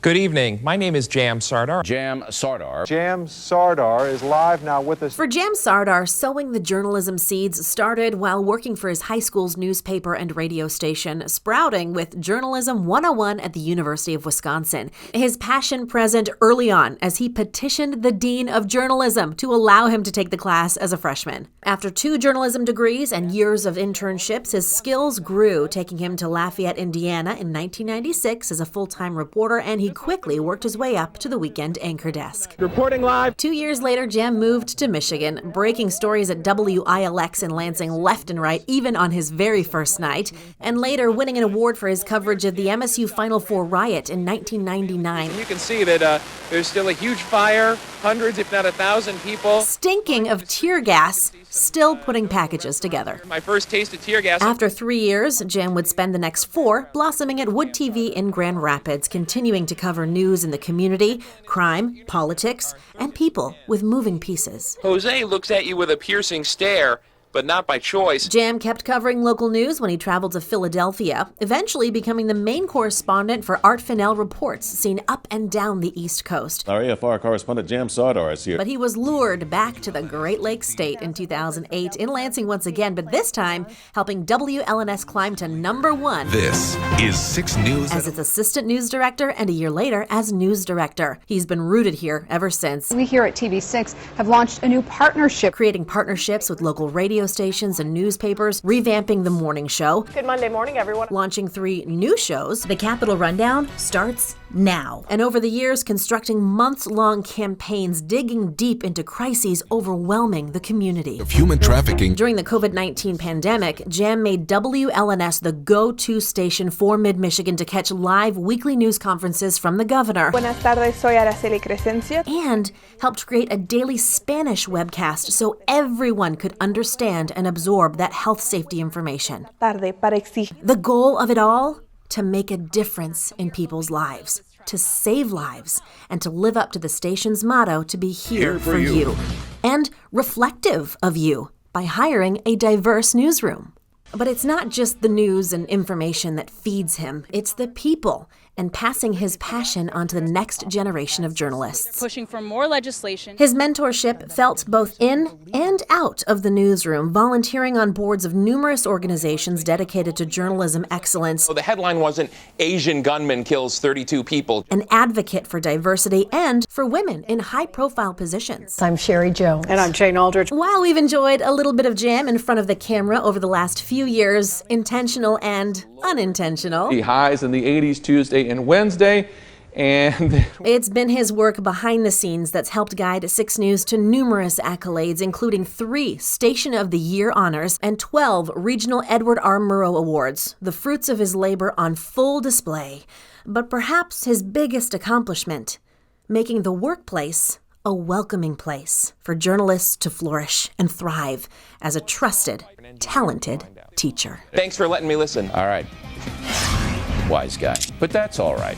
Good evening. My name is Jam Sardar. Jam Sardar. Jam Sardar is live now with us. For Jam Sardar, sowing the journalism seeds started while working for his high school's newspaper and radio station, sprouting with Journalism 101 at the University of Wisconsin. His passion present early on as he petitioned the Dean of Journalism to allow him to take the class as a freshman. After 2 journalism degrees and years of internships, his skills grew, taking him to Lafayette, Indiana in 1996 as a full-time reporter, and he quickly worked his way up to the weekend anchor desk. Reporting live. 2 years later, Jam moved to Michigan, breaking stories at WILX in Lansing left and right, even on his very first night, and later winning an award for his coverage of the MSU Final Four riot in 1999. You can see that there's still a huge fire, hundreds if not 1,000 people. Stinking of tear gas, still putting packages together. My first taste of tear gas. After 3 years, Jam would spend the next 4 blossoming at Wood TV in Grand Rapids, continuing to cover news in the community, crime, politics, and people with moving pieces. Jose looks at you with a piercing stare, but not by choice. Jam kept covering local news when he traveled to Philadelphia, eventually becoming the main correspondent for Art Fennell reports seen up and down the East Coast. Our AFR correspondent Jam Sardar is here. But he was lured back to the Great Lakes State in 2008 in Lansing once again, but this time helping WLNS climb to #1. This is 6 News. As its assistant news director and a year later as news director. He's been rooted here ever since. We here at TV6 have launched a new partnership. Creating partnerships with local radio stations and newspapers, revamping the morning show. Good Monday morning, everyone. Launching 3 new shows. The Capitol Rundown starts now. And over the years, constructing months-long campaigns, digging deep into crises overwhelming the community. Of human trafficking. During the COVID-19 pandemic, Jam made WLNS the go-to station for Mid-Michigan to catch live weekly news conferences from the governor. Buenas tardes, soy Araceli Crescencia. And helped create a daily Spanish webcast so everyone could understand and absorb that health safety information. Tarde para exigir. The goal of it all? To make a difference in people's lives, to save lives, and to live up to the station's motto to be here for you. And reflective of you by hiring a diverse newsroom. But it's not just the news and information that feeds him, it's the people and passing his passion onto the next generation of journalists. Pushing for more legislation. His mentorship felt both in and out of the newsroom, volunteering on boards of numerous organizations dedicated to journalism excellence. So the headline wasn't Asian gunman kills 32 people. An advocate for diversity and for women in high-profile positions. I'm Sherry Jones. And I'm Jane Aldridge. While we've enjoyed a little bit of Jam in front of the camera over the last few years, intentional and unintentional. The highs in the 80s Tuesday and Wednesday, and it's been his work behind the scenes that's helped guide 6 News to numerous accolades, including 3 Station of the Year honors and 12 regional Edward R. Murrow Awards, the fruits of his labor on full display. But perhaps his biggest accomplishment, making the workplace a welcoming place for journalists to flourish and thrive as a trusted, talented teacher. Thanks for letting me listen. All right. Wise guy. But that's all right.